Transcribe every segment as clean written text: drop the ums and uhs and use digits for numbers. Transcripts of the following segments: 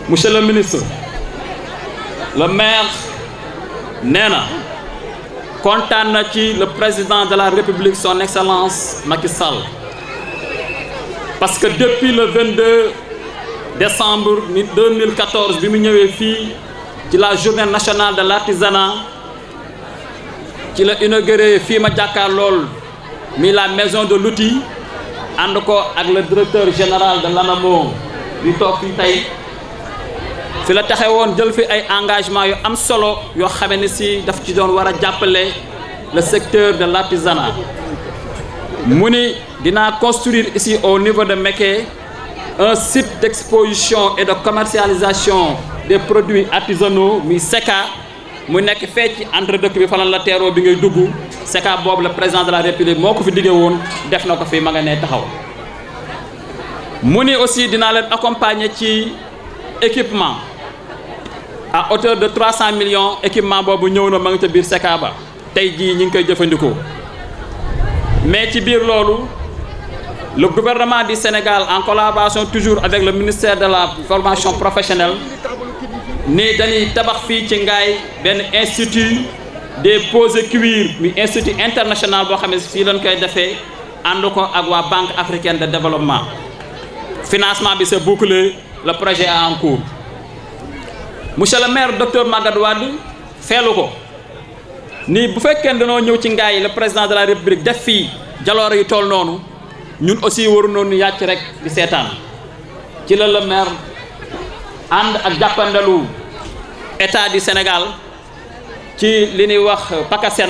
Monsieur le ministre, le maire Nena kontaan na ci le président de la République son excellence Macky Sall parce que depuis le 22 décembre 2014 bi mu ñëwee fii ci la journée nationale de l'artisanat ci la inauguré fii ma jàkkaar lool mi la maison de l'outil ànd ko ak le directeur général de l'ANAMO di toog fii tey fi la taxawoon jël fi ay engagement yu am solo yoo xamee ne si daf ci doon war a jàppale le secteur de l'artisanat mu ni dinaa construire ici au niveau de Mékhé un site d'exposition et de commercialisation des produits artisanaux muy SECA mu nekk fee ci entre dëkk bi falan la teeroo bi ngay dugg SECA boobu le président de la République moo ko fi diggee woon def na ko fi ma nga ne taxaw mu ni aussi dinaa leen accompagner ci équipement à hauteur de 300 millions équipement boobu ñëw na ma ngi ca biir SECA ba tey jii ñi ngi koy jëfandikoo mais ci biir loolu le gouvernement du Sénégal en collaboration toujours avec le ministère de la formation professionnelle ni dañuy tabax fii ci Ngaye benn institut des posés cuir mi institut international boo xam ne fii lañ koy defee ànd ko ak waa Banque africaine de développement financement bi c'est bouclé le projet est en cours monsieur le maire docteur Magatte Wade feelu ko ni bu fekkee dañoo ñëw ci Ngaye le président de la République def fii jaloore yu toll noonu ñun aussi waru noonu yàcc rek di seetaan ci la le maire ànd ak jàppandalu état du Sénégal ci li ñuy wax PACASEN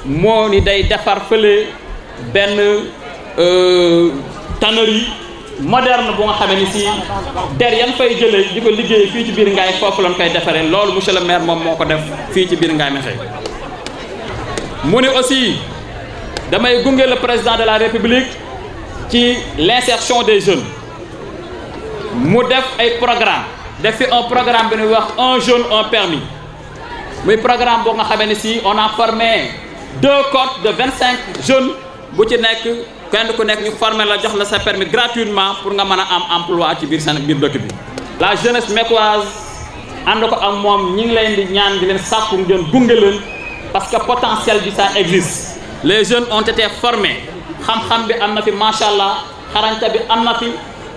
moo ni day defar fële benn tannerie moderne bu nga xamee ni si der yan fay jëlee di ko liggéey fii ci biir Ngaye foofu lañ koy defaree loolu monsieur le maire moom moo ko def fii ci biir Ngaye Mékhé mu ni aussi damay gunge le président de la République ci l'insertion des jeunes mu def ay programme def fi un programme bi ñuy wax un jeune un permis muy programme boo nga xamee ni si on a formé 2 cohortes de 25 jeunes bu ci nekk kenn ku nekk ñu formé la jox la sa permis gratuitement pour nga mën a am emploi ci biir seen biir dëkk bi. la jeunesse mécoise ànd ko ak moom ñi ngi leen di ñaan di leen sàkku ngeen gunge leen parce que potentiel bi ça existe les jeunes ont été formés xam-xam bi am na fi macha allah xarañte bi am na fi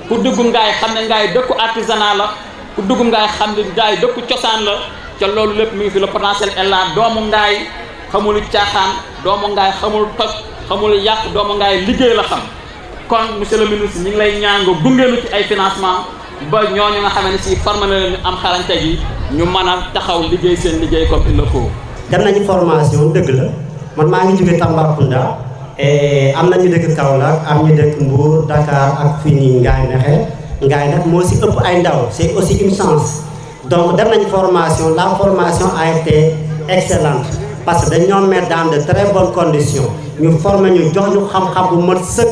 ku dugg Ngaye xam ne Ngaye dëkku artisanat la ku dugg Ngaye xam ne Ngaye dëkku cosaan la ca loolu lépp mi ngi fi le potentiel est là doomu Ngaye xamul caaxaan doomu Ngaye xamul toj. xamul yàq doomu Ngaye liggéey la xam kon monsieur le ministre ñi ngi lay ñaan nga gungeelu ci ay financement ba ñooñu nga xam ne si formé na leen am xarañte gi ñu mën a taxaw liggéey seen liggéey comme il le faut. dem nañu formation dëgg la man maa ngi jóge Tambacounda am na ñu dëkk Kaolack am ñu dëkk Mbour Dakar ak fii nii Ngaye Mékhé Ngaye nag moo si ëpp ay ndaw c'est aussi une chance donc dem nañu formation la formation a été excellente parce que dañoo mettre dans de très bonnes conditions. ñu formé ñu jox ñu xam-xam bu mat sëkk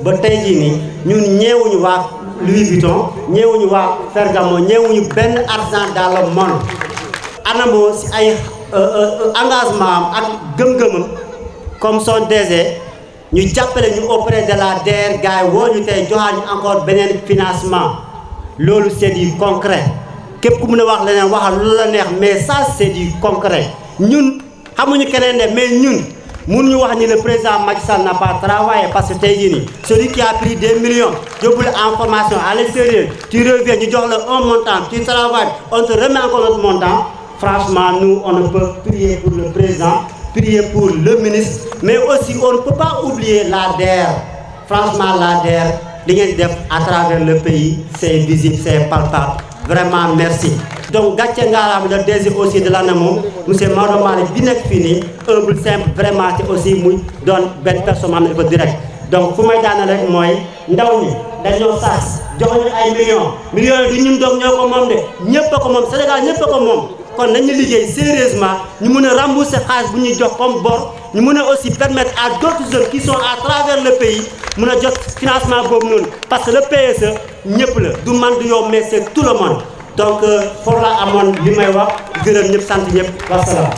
ba tey jii nii ñun ñeewuñu waa Louis Vuitton ñeewuñu waa Ferragamo ñeewuñu benn argent dans le monde ANAMO si ay engagement am ak gëm-gëmam comme son DG ñu jàppale ñu auprès de la DER gars yi woo ñu tey joxaat ñu encore beneen financement loolu c'est du concret képp ku mën a wax leneen waxal lu la neex mais ça c'est du concret ñun xamuñu keneen de mais ñun. mënuñu wax ni le président Macky Sall n'a pas travaillé parce que tey jii nii celui qui a pris des millions yóbbu la en formation à l'extérieur tu reviens ñu jox la un montant tu travailles on te remet encore notre montant franchement nous on ne peut prier pour le président prier pour le ministre mais aussi on ne peut pas oublier la DER franchement la DER li ngeen def à travers le pays c'est visible c'est palpable vraiment merci. donc gàcce ngaalaam le DG aussi de l'ANAMO monsieur Maodo Malick bi nekk fii nii humble simple vraiment te aussi muy doon benn personne am na direct donc fu may daana rek mooy ndaw ñi dañoo saas jox ñu ay millions yi du ñun doog ñoo ko moom de ñëpp a ko moom Sénégal ñëpp a ko moom kon nañu liggéey sérieusement ñu mën a rembourser xaalis bu ñuy jox comme bor ñu mën a aussi permettre à d'autres jeunes qui sont à travers le pays mën a jot financement boobu noonu parce que le PSE ñëpp la du man du yow mais c'est tout le monde. donc foofu la amoon li may wax gërëm ñëpp sant ñëpp wasalaam.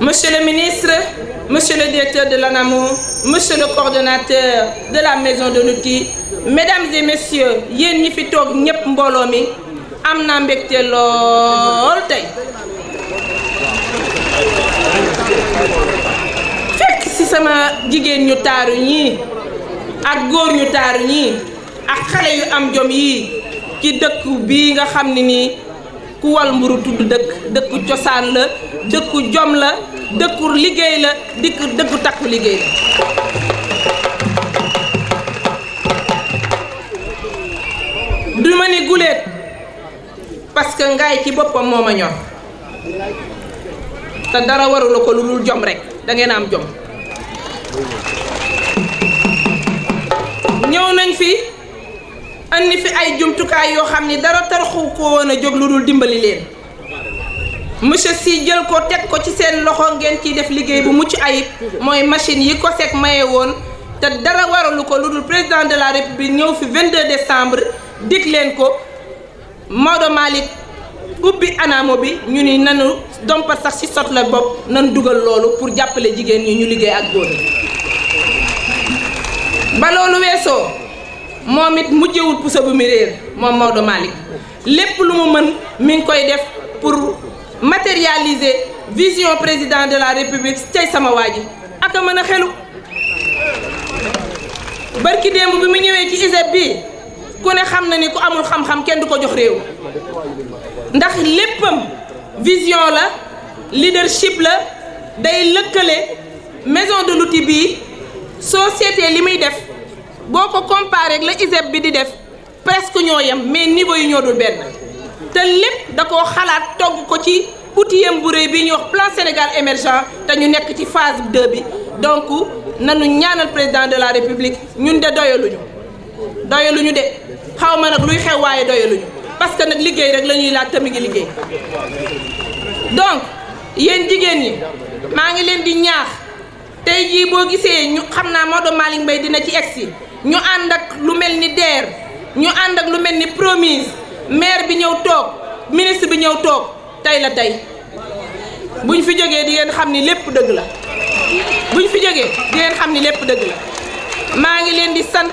Monsieur le ministre, monsieur le directeur de l'ANAMO, monsieur le coordonnateur de la maison de l'outil, mesdames et messieurs yéen ñi fi toog ñëpp mbooloo mi am naa mbégte lool tey fekk ci sama jigéen ñu taaru ñii ak góor ñu taaru ñii ak xale yu am jom yii ci dëkk bii nga xam ne nii ku wal mburu tudd dëkku cosaan la dëkku jom la dëkku liggéey la dëkku takku liggéey la du ma ni guléet parce que ngaay ci boppam moo ma ñor te dara warula ko lu dul jom rek da ngeen am jom ñëw nañ fi andi fi ay jumtukaay yoo xam ni dara taraxu ko woon a jóg lu dul dimbali leen monsieur Sy jël ko teg ko ci seen loxo ngeen ciy def liggéey bu mucc ayib mooy machine yi ko sek maye woon te dara waralu ko lu dul président de la république ñëw fi 22 décembre dig leen ko Maodo Malick ubbi anamo bi ñu ni nanu dompat sax ci sot la bopp nan dugal loolu pour jàppale jigéen ñi ñu liggéey ak góor ñi ba loolu weesoo moom it mujjewul puso bu mi réer moom Maodo Malick lépp lu mu mën mi ngi koy def pour matérialiser vision président de la république tey sama waa ji ak a mën a xelu barki démb bi mu ñëwee ci ISEP bi ku ne xam na ni ku amul xam-xam kenn du ko jox réew ndax léppam vision la leadership la day lëkkale maison de l'outil bii soo seetee li muy def boo ko comparé ak la ISEP bi di def presque ñoo yem mais niveau yi ñoo dul benn te lépp da koo xalaat togg ko ci outillem bu rëy bi ñuy wax plan Sénégal émergent te ñu nekk ci phase 2 bi donc nanu ñaanal président de la république ñun de doyaluñu de xaw ma nag luy xew waaye doyaluñu parce que nag liggéey rek la ñuy laaj te mi ngi liggéey donc yéen jigéen ñi maa ngi leen di ñaax tey jii boo gisee ñu xam naa Maodo Malick Mbaye dina ci egsi ñu ànd ak lu mel ni DER ñu ànd ak lu mel ni Promise maire bi ñëw toog ministre bi ñëw toog tey la tey buñ fi jógee di ngeen xam ni lépp dëgg la buñ fi jógee di ngeen xam ni lépp dëgg la maa ngi leen di sant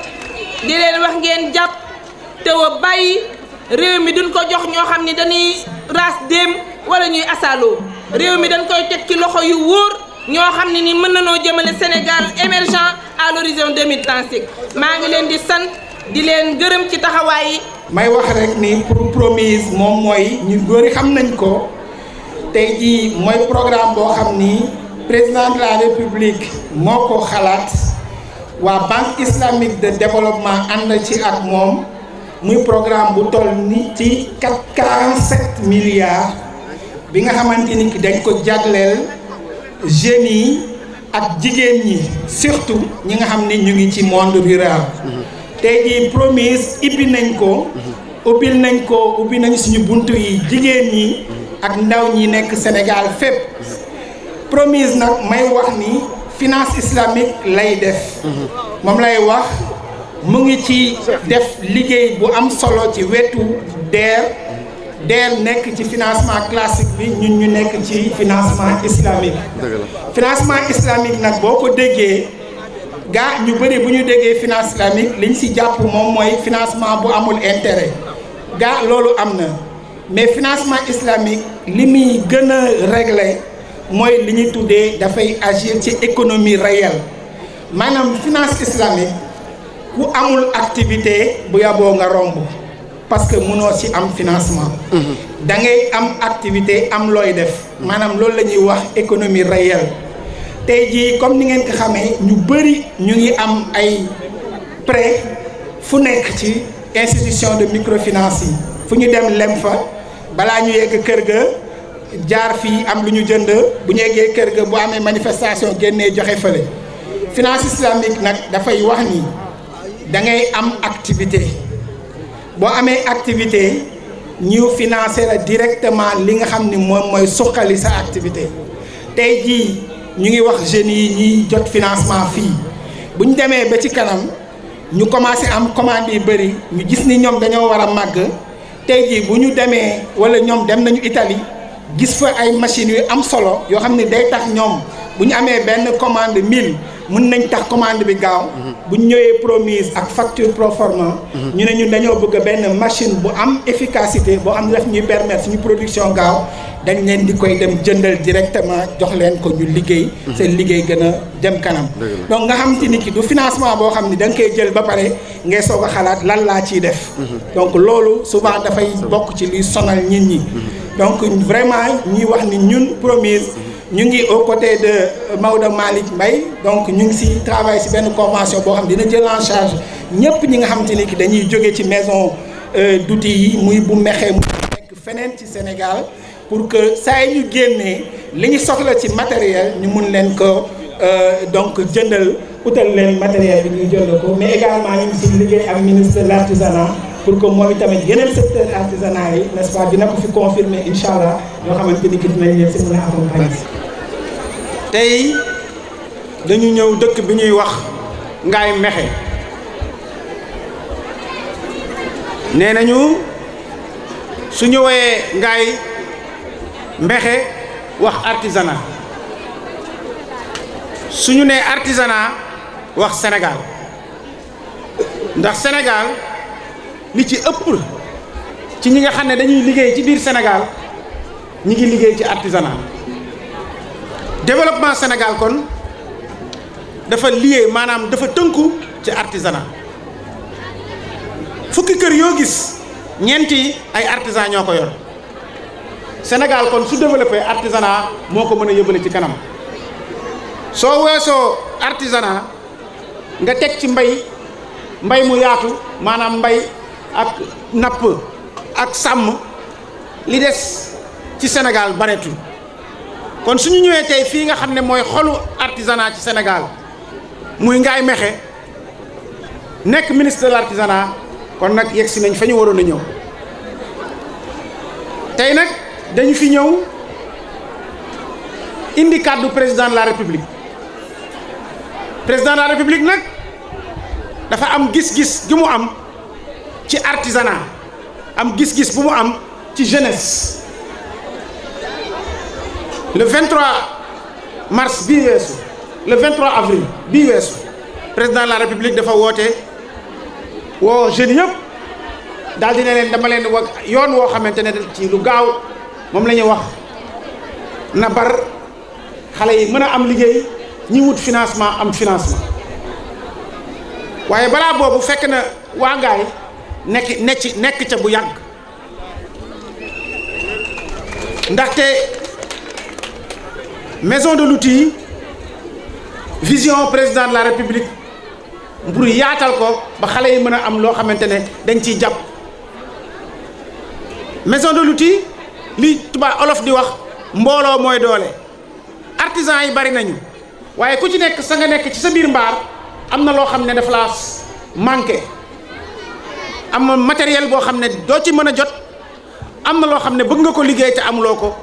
di leen wax ngeen jàpp te wa bàyyi réew mi duñ ko jox ñoo xam ni dañuy raas déem wala ñuy asaaloo réew mi dañ koy teg ci loxo yu wóor ñoo xam ne ni mën nanoo jëmale Sénégal émergent à l'horizon 2035 maa ngi leen di sant di leen gërëm ci taxawaay yi. may wax rek ni pour Promise moom mooy ñu góori xam nañ ko tey jii mooy programme boo xam ni président de la république moo ko xalaat waa banque islamique de développement ànd ci ak moom muy programme bu toll ni ci 47 milliards bi nga xamante ni dañ ko jagleel jeunes yi ak jigéen ñi surtout ñi nga xam ni ñu ngi ci monde rural. tey jii Promise ubbi nañ suñu buntu yi jigéen ñi ak ndaw ñi nekk Sénégal fépp Promise nag may wax ni finance islamique lay def moom lay wax mu ngi ci def liggéey bu am solo ci wetu DER nekk ci financement classique bi ñun ñu nekk ci financement islamique financement islamique nag boo ko déggee gaa ñu bëri bu ñu déggee finance islamique liñ ci jàpp moom mooy financement bu amul intérêt gaa loolu am na mais financement islamique li muy gën a régler mooy li ñuy tuddee dafay agir ci économie réelle maanaam finance islamique ku amul activité bu yaboo nga romb parce que mënoo ci am financement da ngay am activité am looy def maanaam loolu la ñuy wax économie réelle tey jii comme ni ngeen ko xamee ñu bëri ñu ngi am ay prêt fu nekk ci institution de microfinance yi fu ñu dem lem fa balaa ñu yegg kër ga jaar fii am lu ñu jënd bu ñu yeggee kër ga bu amee manifestation génnee joxe fële finance islamique nag dafay wax ni da ngay am activité boo amee activité ñu financer la directement li nga xam ni moom mooy suqali sa activité tey jii ñu ngi wax jeunes yi ñiy jot financement fii bu ñu demee ba ci kanam ñu commencé am commande yu bëri ñu gis ni ñoom dañoo war a màgg tey jii bu ñu demee wala ñoom dem nañu Italie gis fa ay machines yu am solo yoo xam ne day tax ñoom bu ñu amee benn commande 1000 mën nañ tax commande bi gaaw bu ñu ñëwee promise ak facture proforma ñu ne ñun dañoo bëgg benn machine bu am efficacité boo xam ne daf ñuy permettre suñu production gaaw dañ leen di koy dem jëndal directement jox leen ko ñu liggéey seen liggéey gën a dem kanam donc nga xam te ni ki du financement boo xam ni da nga koy jël ba pare ngay soog a xalaat lan laa ciy def donc loolu souvent dafay bokk ci luy sonal nit ñi donc vraiment ñuy wax ni ñun promise ñu ngi aux côtés de Maodo Malick Mbaye donc ñu ngi si travail si benn convention boo xam dina jël en charge ñëpp ñi nga xam te ni ki dañuy jóge ci maison d'outils yi muy bu mexee mu nekk feneen ci Sénégal pour que saa yi ñu génnee li ñu soxla ci matériel ñu mun leen ko donc jëndal utal leen matériel bi ñuy jënd ko mais également ñu ngi si liggéey ak ministre de l'artisanat pour que moom itamit yeneen secteur artisanat yi n'est-ce pas dina ko fi confirmer incha allah yoo xamante ni ki dinañ leen si mën a accompagner. tey dañu ñëw dëkk bi ñuy wax Ngaye Mékhé nee nañu su ñëwee Ngaye Mékhé wax artisanat suñu nee artisanat wax Sénégal ndax Sénégal li ci ëpp ci ñi nga xam ne dañuy liggéey ci biir Sénégal ñi ngi liggéey ci artisanat développement Sénégal kon dafa lié maanaam dafa tënku ci artisanat fukki kër yoo gis ñeenti ay artisan ñoo ko yor Sénégal kon su développé artisanat moo ko mën a yóbbale ci kanam soo weesoo artisanat nga teg ci mbay mu yaatu maanaam mbay ak napp ak sàmm li des ci Sénégal bareetul kon suñu ñëwee tey fii nga xam ne mooy xolu artisanat ci Sénégal muy Ngaye Mékhé nekk ministre de l'artisanat kon nag yegg si nañ fa ñu waroon a ñëw tey nag dañu fi ñëw indi kàddu président de la république président de la république nag dafa am gis-gis gi mu am ci artisanat am gis-gis bu mu am ci jeunesse le 23 mars bii weesu le 23 avril bii weesu président de la république dafa woote woo jeunes yëpp daal dina leen dama leen wax yoon woo xamante ne ci lu gaaw moom la ñuy wax na bar xale yi mën a am liggéey ñi wut financement am financement waaye balaa boobu fekk na waa Ngaye nekk ca bu yàgg ndaxte maison de l'outil vision président de la république pour yaatal ko ba xale yi mën a am loo xamante ne dañ ciy jàpp maison de l'outil li tubaab olof di wax mbooloo mooy doole artisan yi bari nañu waaye ku ci nekk sa nga nekk ci sa biir mbaar am na loo xam ne dafa la manqué am matériel boo xam ne doo ci mën a jot am na loo xam ne bëgg nga ko liggéey te amuloo ko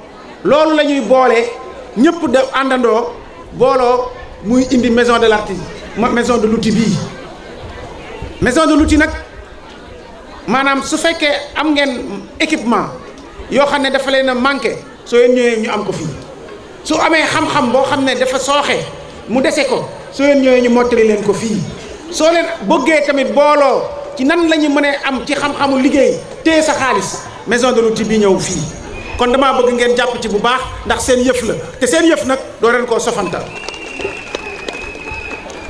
loolu la ñuy boole ñëpp de àndandoo booloo muy indi maison de l'artisanat maison de l'outil bii maison de l'outil nag maanaam su fekkee am ngeen équipement yoo xam ne dafa leen a manqué soo leen ñëwee ñu am ko fii su amee xam-xam boo xam ne dafa sooxe mu dese ko soo leen ñëwee ñu mottali leen ko fii soo leen bëggee tamit booloo ci nan la ñu mën a am ci xam-xamu liggéey téye sa xaalis maison de l'outil bi ñëw fii kon damaa bëgg ngeen jàpp ci bu baax ndax seen yëf la te seen yëf nag doo leen koo sofantal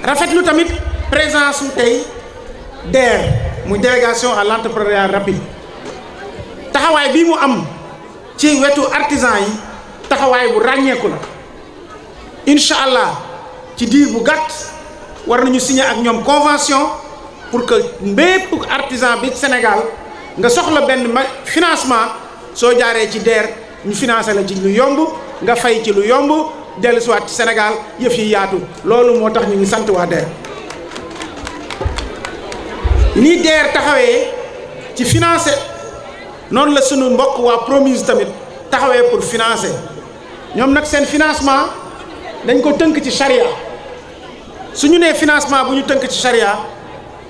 rafetlu tamit présence su tey DER muy délégation à l'entrepreneuriat rapide taxawaay bii mu am ci wetu artisan yi taxawaay bu ràññeeku la incha allah ci diir bu gàtt war nañu signer ak ñoom convention pour que bépp artisan bi Sénégal nga soxla benn financement soo jaaree ci DER ñu financé la ci lu yomb nga fay ci lu yomb dellu siwaat ci Sénégal yëf yi yaatu loolu moo tax ñu ngi sant waa DER ni DER taxawee ci financer noonu la sunu mbokk waa Promise tamit taxawee pour financer ñoom nag seen financement dañ ko tënk ci charia su ñu nee financement bu ñu tënk ci charia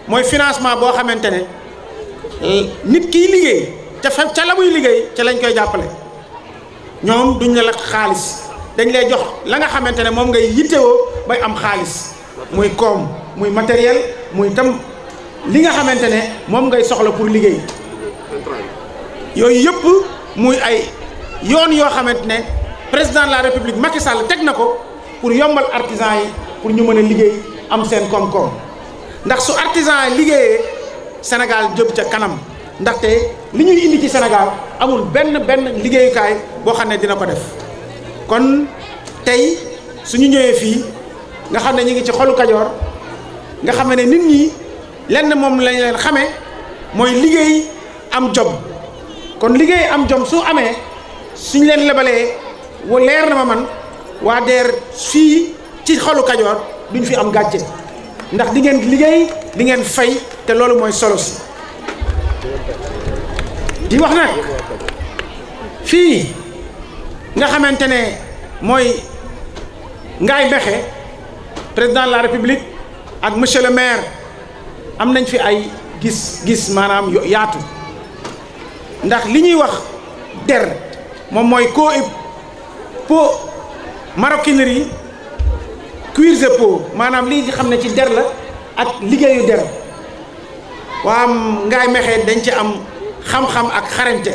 mooy financement boo xamante ne nit kiy liggéey ca la muy liggéey ca lañ koy jàppale ñoom duñ la xaalis dañ lay jox la nga xamante ne moom ngay yittewoo bay am xaalis muy koom muy matériel muy tam li nga xamante ne moom ngay soxla pour liggéey yooyu yëpp muy ay yoon yoo xamante ne président de la république Macky Sall teg na ko pour yombal artisan yi pour ñu mën a liggéey am seen koom-koom ndax su artisan yi liggéeyee Sénégal jëm ca kanam ndaxte li ñuy indi ci Sénégal amul benn liggéeyukaay boo xam ne dina ko def kon tey suñu ñëwee fii nga xam ne ñu ngi ci xolu Kajoor nga xam ne nit ñi lenn moom lañ leen xamee mooy liggéey am jom kon liggéey am jom su amee suñ leen lebalee leer na ma man waa DER fii ci xolu Kajoor duñ fi am gàcce ndax di ngeen liggéey di ngeen fay te loolu mooy solo si di wax nag fii nga xamante ne mooy Ngaye Mékhé président de la République ak monsieur le maire am nañ fi ay gis maanaam yaatu ndax li ñuy wax DER moom mooy peau maroquinerie cuir et peau maanaam lii nga xam ne ci der la ak liggéeyu der waa Ngaye Mékhé dañ ci am xam-xam ak xarañte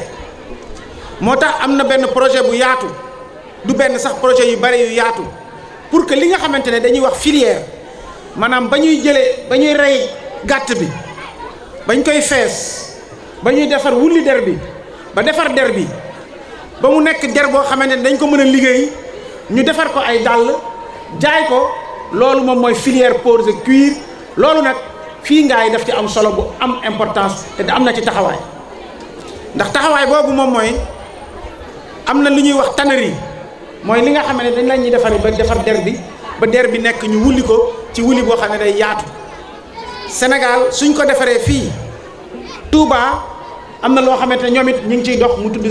moo tax am na benn projet bu yaatu du benn sax projet yu bari yu yaatu pour que li nga xamante ne dañuy wax filière maanaam ba ñuy rey gàtt bi bañ koy fees ba ñuy defar wulli der bi ba defar der bi ba mu nekk der boo xamante ne dañ ko mën a liggéey ñu defar ko ay dàll jaay ko loolu moom mooy filière peau et cuir loolu nag fii Ngaye daf ci am solo bu am importance te am na ci taxawaay ndax taxawaay boobu moom mooy am na lu ñuy wax tannerie mooy li nga xam ne dañ la ñuy defaree ba defar der bi ba der bi nekk ñu wulli ko ci wulli boo xam ne day yaatu Sénégal suñ ko defaree fii Touba am na loo xamante ne ñoom it ñu ngi ciy dox mu tudd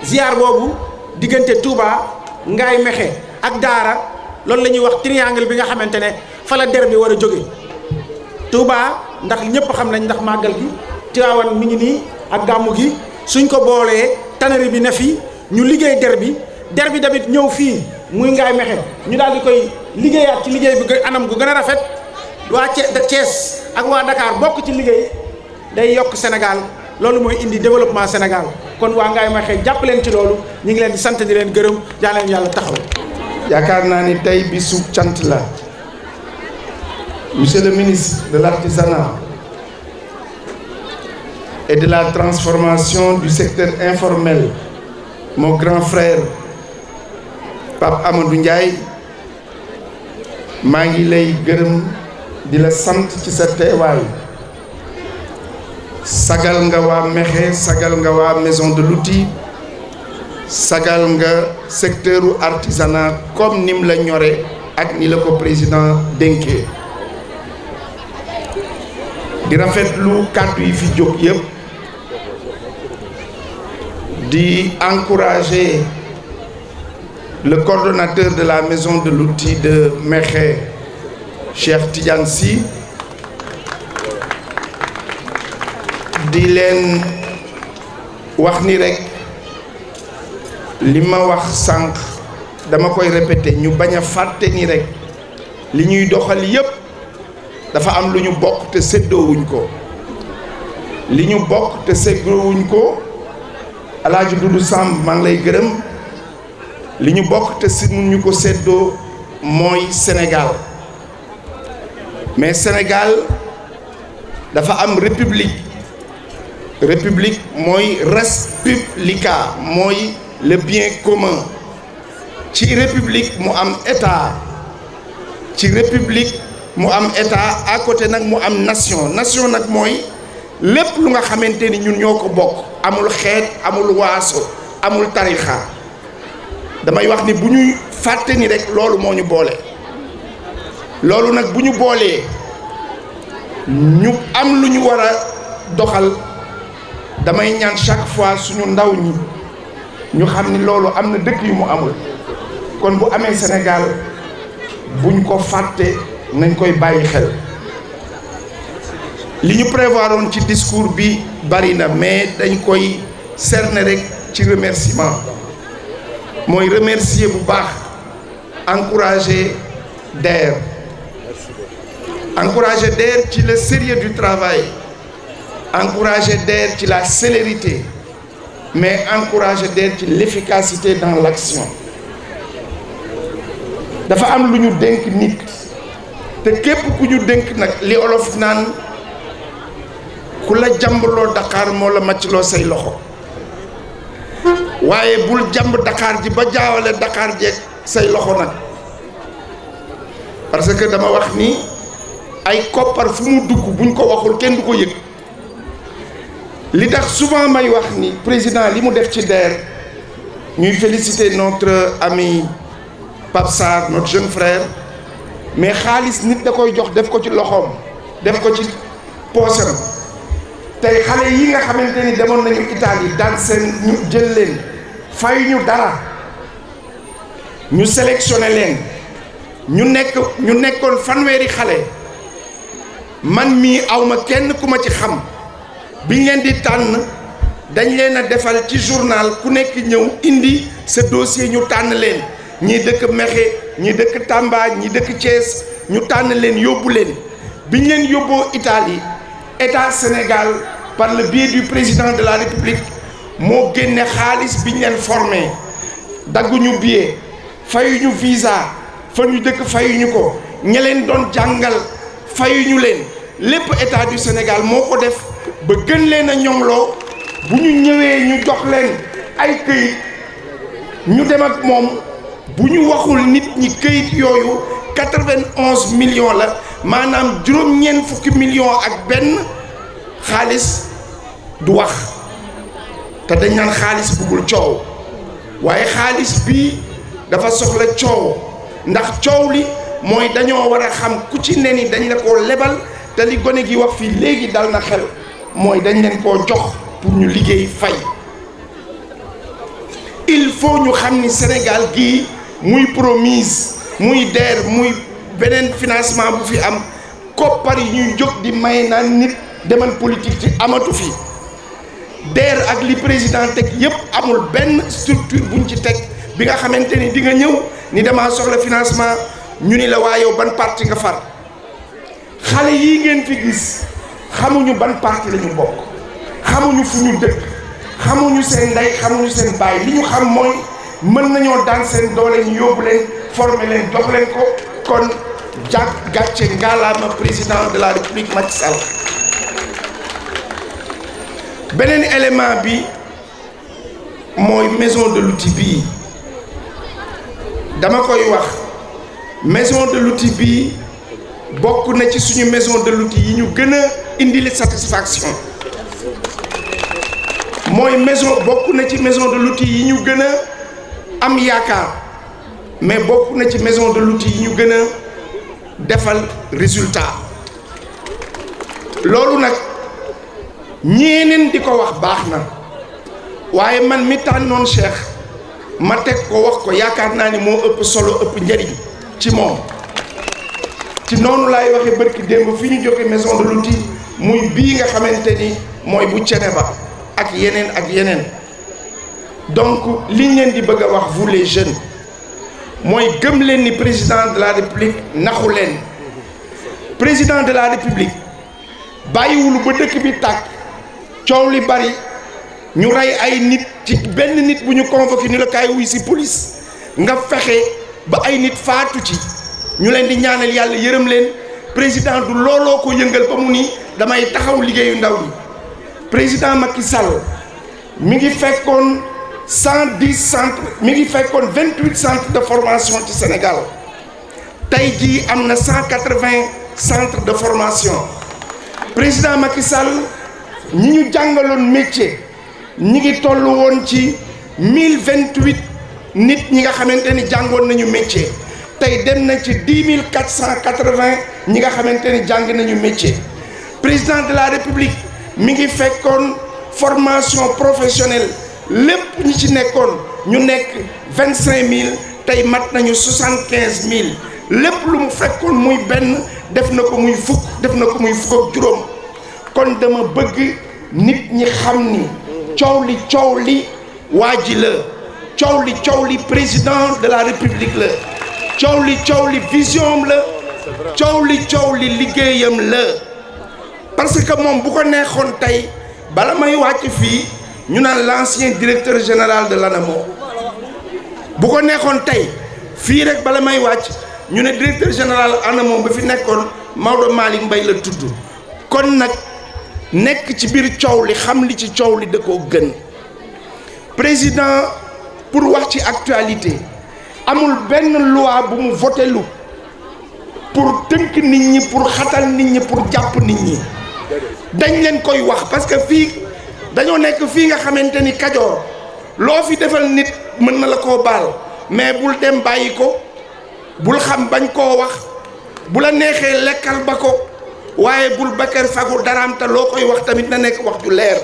ziar boobu diggante Touba Ngaye Mékhé ak Daara loolu la ñuy wax triangle bi nga xamante ne fa la der bi war a jóge Touba ndax ñëpp xam nañ ndax màggal gi Tiwaawan mi ngi nii ak gàmmu gi suñ ko boolee tannerie bi ne fii ñu liggéey der bi tamit ñëw fii muy Ngaye Mékhé ñu daal di koy liggéeyaat ci liggéey bi anam gu gën a rafet waa Thiès ak waa Dakar bokk ci liggéey day yokk Sénégal loolu mooy indi développement Sénégal kon waa Ngaye Mékhé jàpp leen ci loolu ñu ngi leen di sant di leen gërëm yaa leen yàlla taxaw. yaakaar naa ni tey bisu cant la monsieur le ministre de l'artisanat et de la transformation du secteur informel mon grand frère Pape Amadou Ndiaye maa ngi lay gërëm di la sant ci sa teewaay sagal nga waa Mékhé sagal nga waa maison de l'outil sagal nga secteuru artisanat comme nim la ñore ak ni la ko président dénkee di rafetlu kàddu yi fi jóg yëpp di encourager le coordonnateur de la maison de l'outil de Mékhé Cheikh Tidiane Sy di leen wax ni rek li ma wax sànq dama koy répéter ñu bañ a fàtte ni rek li ñuy doxal yépp dafa am lu ñu bokk te séddoowuñ ko li ñu bokk te séddoowuñ ko Alaaji Dudu Samb maa ngi lay gërëm li ñu bokk te si mun ñu ko séddoo mooy Sénégal mais Sénégal dafa am république mooy res publica mooy le bien commun ci république mu am état ci république mu am état à côté nag mu am nation nag mooy lépp lu nga xamante ni ñun ñoo ko bokk amul xeet amul waaso amul tarixa damay wax ni bu ñuy fàtte ni rek loolu moo ñu boole loolu nag bu ñu boolee ñu am lu ñu war a doxal damay ñaan chaque fois suñu ndaw ñi ñu xam ni loolu am na dëkk yu mu amul kon bu amee Sénégal buñ ko fàtte nañ koy bàyyi xel li ñu prévoiroon ci discours bi bari na mais dañ koy cerner rek ci remerciement mooy remercier bu baax encourager DER encourager DER ci le sérieux du travail, encourager DER ci la célérité, mais encourager DER ci l'efficacité dans l'action. dafa am lu ñu dénk nit te képp ku ñu dénk nag li olof naan ku la jàmbaloo Dakar moo la màccloo say loxo waaye bul jàmb Dakar ji ba jaawale Dakar jeeg say loxo nag parce que dama wax ni ay koppar fu mu dugg buñ ko waxul kenn du ko yëg li tax souvent may wax ni président li mu def ci DER ñuy féliciter notre ami Pape Sarr notre jeune frère mais xaalis nit da koy jox def ko ci loxoom def ko ci poosam tey xale yi nga xamante ni demoon nañu Italie daan seen ñu jël leen fay ñu dara ñu sélectionné leen ñu nekkoon fanweeri xale man mii awma kenn ku ma ci xam biñ leen di tànn dañ leen a defal ci journal ku nekk ñëw indi sa dossier ñu tànn leen ñii dëkk Mexe ñii dëkk Tamba ñii dëkk Thiès ñu tànn leen yóbbu leen biñ leen yóbboo Italie État Sénégal par le biais du président de la République moo génne xaalis biñ leen formé dagguñu billet fayuñu visa fa ñu dëkk fayuñu ko ña leen doon jàngal fayuñu leen lépp État du Sénégal moo ko def ba gën leen a ñoŋloo bu ñu ñëwee ñu jox leen ay këyit ñu dem ak moom bu ñu waxul nit ñi këyit yooyu 91 millions la maanaam juróom-ñeent fukki millions ak benn xaalis du wax te dañ naan xaalis bëggul coow waaye xaalis bii dafa soxla coow ndax coow li mooy dañoo war a xam ku ci ne ni dañ la koo lebal te li gone gi wax fii léegi dal na xel mooy dañ leen koo jox pour ñu liggéey fay il faut ñu xam ni Sénégal gii muy Promise muy DER muy beneen financement bu fi am koppar yi ñuy jóg di may naan nit demal politique ci amatu fi DER ak li président teg yépp amul benn structure buñ ci teg bi nga xamante ni di nga ñëw ni damaa soxla financement ñu ni la waa yow ban parti nga far xale yii ngeen fi gis xamuñu ban parti la ñu bokk xamuñu fu ñu dëkk xamuñu seen ndey xamuñu seen baay li ñu xam mooy mën nañoo daan seen doole ñu yóbbu leen former leen jox leen ko kon gàcce ngalaama président de la République Macky Sall beneen élément bi mooy maison de l'outil bii dama koy wax maison de l'outil bii bokk na ci suñu maison de l'outil yi ñu gën a indil satisfaction mooy bokk na ci maison de l'outil yi ñu gën a am yaakaar mais bokk na ci maison de l'outil yi ñu gën a defal résultat loolu nag ñeneen di ko wax baax na waaye man mi tànnoon Cheikh ma teg ko wax ko yaakaar naa ni moo ëpp solo ëpp njëriñ ci moom ci noonu laay waxe barki démb fi ñu jóge maison de l'outil muy bii nga xamante ni mooy bu Ceneba ak yeneen donc liñ leen di bëgg a wax vous les jeunes mooy gëm leen ni président de la République naxu leen président de la République bàyyiwul ba dëkk bi tàkk coow li bari ñu rey ay nit ci benn nit bu ñu convoqué ni la kaay wuy si police nga fexe ba ay nit faatu ci ñu leen di ñaanal yàlla yërëm leen président du looloo ko yëngal ba mu ni damay taxaw liggéeyu ndaw ñi président Macky Sall mi ngi fekkoon 110 centres mi ngi fekkoon 28 centres de formation ci Sénégal tey jii am na 180 centres de formation président Macky Sall ñi ñu jàngaloon métier ñi ngi toll woon ci 1028 nit ñi nga xamante ni jàngoon nañu métier tey dem na ci 10 480 ñi nga xamante ni jàng nañu métier président de la République mi ngi fekkoon formation professionnelle lépp ñi ci nekkoon ñu nekk 25000 tey mat nañu 75000 lépp lu mu fekkoon muy benn def na ko muy fukk def na ko muy fukk ak juróom kon dama bëgg nit ñi xam ni coow li waa ji la coow li président de la République la coow li vision la coow li liggéeyam la parce que moom bu ko neexoon tey bala may wàcc fii ñu naan l'ancien directeur général de l'ANAMO bu ko neexoon tey fii rek bala may wàcc ñu ne directeur général ANAMO ba fi nekkoon Maodo Malick Mbaye la tudd kon nag nekk ci biir coow li xam li ci coow li da koo gën président pour wax ci actualité amul benn loi bu mu voté lu pour tënk nit ñi pour xatal nit ñi pour jàpp nit ñi dañ leen koy wax parce que fii dañoo nekk fii nga xamante ni Kajoor loo fi defal nit mën na la koo baal mais bul dem bàyyi ko bul xam bañ koo wax bu la neexee lekkal ba ko waaye bul bakkar fagu daraam te loo koy wax tamit na nekk wax ju leer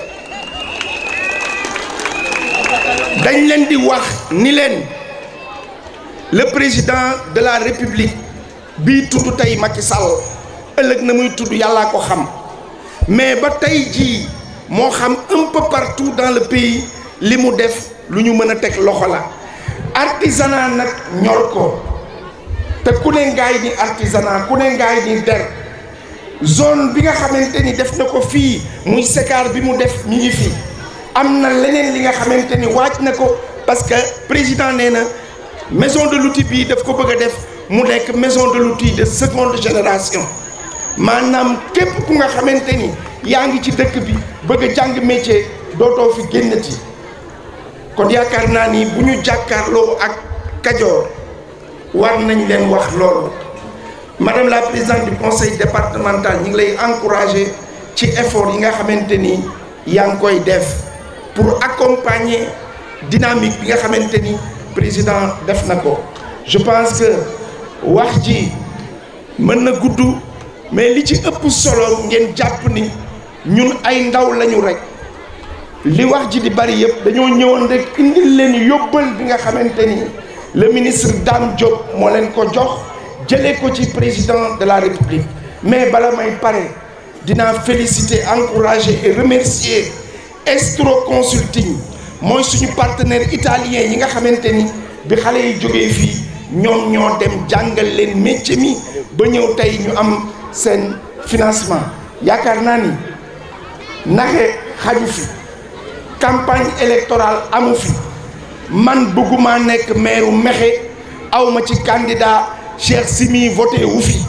dañ leen di wax ni leen le président de la république bii tudd tey Macky Sall ëllëg na muy tudd yàllaa ko xam mais ba tey jii moo xam un peu partout dans le pays li mu def lu ñu mën a teg loxo la artisanat nag ñor ko te ku ne ngaay ni artisanat ku ne ngaay ni der zone bi nga xamante ni def na ko fii muy Sékar bi mu def mi ngi fii am na leneen li nga xamante ni waaj na ko parce que président nee na maison de l'outil bii daf ko bëgg a def mu nekk maison de l'outil de seconde génération maanaam képp ku nga xamante ni yaa ngi ci dëkk bi bëgg a jàng métier dootoo fi génnati kon yaakaar naa ni bu ñu jàkkaarloo ak Kajoor war nañ leen wax loolu madame la présidente du conseil départemental ñi ngi lay encourager ci effort yi nga xamante ni yaa ngi koy def pour accompagner dynamique bi nga xamante ni président def na ko je pense que wax ji mën na gudd mais li ci ëpp solo ngeen jàpp ni ñun ay ndaw lañu rek li wax ji di bari yëpp dañoo ñëwoon rek indil leen yóbbal bi nga xamante ni le ministre Dame Diop moo leen ko jox jëlee ko ci président de la république mais bala may pare dinaa féliciter encourager et remercier Estro Consulting mooy suñu partenaire italien yi nga xamante ni bi xale yi jógee fii ñoom ñoo dem jàngal leen métier mi ba ñëw tey ñu am seen financement yaakaar naa ni naxe xaju fi campagne électorale amu fi man bëgguma nekk maire Mékhé awma ci candidat Cheikh Simi voté wu fi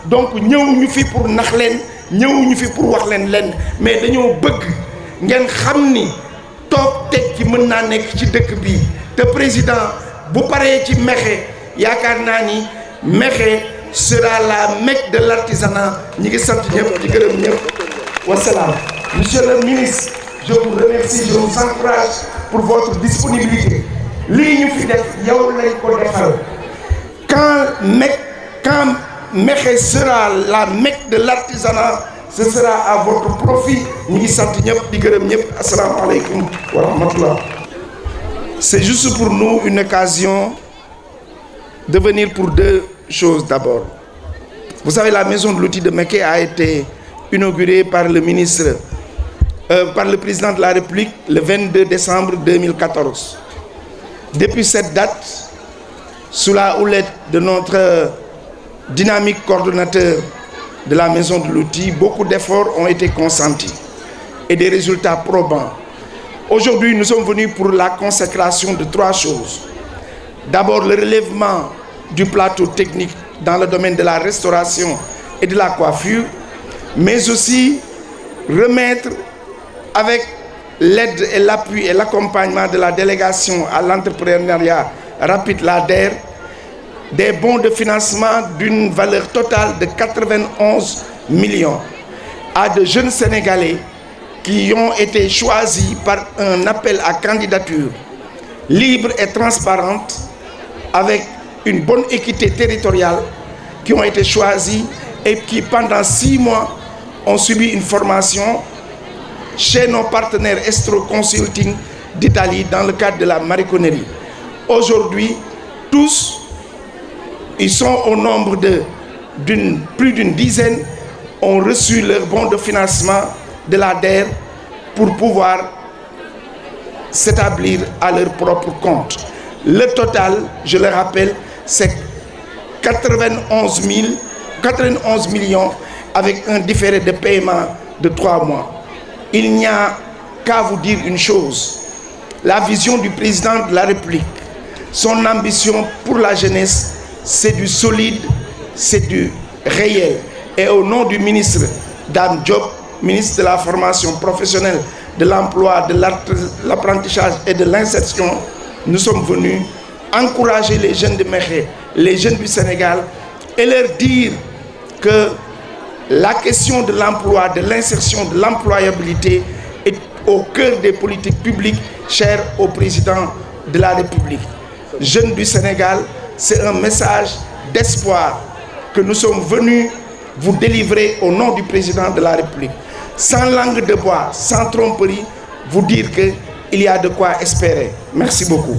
donc ñëwuñu fi pour nax leen ñëwuñu fi pour wax leen lenn mais dañoo bëgg ngeen xam ni toog tekki mën naa nekk ci dëkk bi te président bu paree ci Mékhé yaakaar naa ni Mékhé sera la Mecque de l'artisanat ñi ngi sant ñëpp di gërëm ñëpp wasalaam. Monsieur le ministre je vous remercie je vous encourage pour votre disponibilité lii ñu fi def yow lañ ko defal quand Mékhé sera la Mecque de l'artisanat ce sera à votre profit ñi ngi sant ñëpp di gërëm ñëpp asalaamaaleykum wa rahmatullah. C'est juste pour nous une occasion de venir pour deux choses d'abord. Vous savez, la maison de l'outil de Mékhé a été inaugurée par le ministre, par le président de la République le 22 décembre 2014. Depuis cette date, sous la houlette de notre dynamique coordonnateur de la maison de l'outil, beaucoup d'efforts ont été consentis et des résultats probants. Aujourd'hui, nous sommes venus pour la consécration de trois choses. D'abord, le relèvement du plateau technique dans le domaine de la restauration et de la coiffure, mais aussi remettre avec l'aide et l'appui et l'accompagnement de la délégation à l'entrepreneuriat rapide, l'ADER, des bons de financement d'une valeur totale de 91 millions à de jeunes Sénégalais qui ont été choisis par un appel à candidature libre et transparente avec une bonne équité territoriale, qui ont été choisis et qui pendant 6 mois ont subi une formation chez nos partenaires Estro Consulting d'Italie dans le cadre de la maroquinerie. Aujourd'hui, tous, ils sont au nombre de plus d'une dizaine, ont reçu leur bon de financement de l'ADER pour pouvoir s'établir à leur propre compte. Le total, je le rappelle, c'est 91 91 millions avec un différé de paiement de 3 mois. Il n'y a qu'à vous dire une chose. La vision du président de la République, son ambition pour la jeunesse, c'est du solide, c'est du réel. Et au nom du ministre Dame Diop, ministre de la formation professionnelle, de l'emploi, de l'apprentissage et de l'insertion, nous sommes venus encourager les jeunes de Mékhé, les jeunes du Sénégal, et leur dire que la question de l'emploi, de l'insertion, de l'employabilité est au cœur des politiques publiques chères au président de la République. Jeunes du Sénégal, c'est un message d'espoir que nous sommes venus vous délivrer au nom du président de la République. Sans langue de bois, sans tromperie, vous dire qu'il y a de quoi espérer. Merci beaucoup.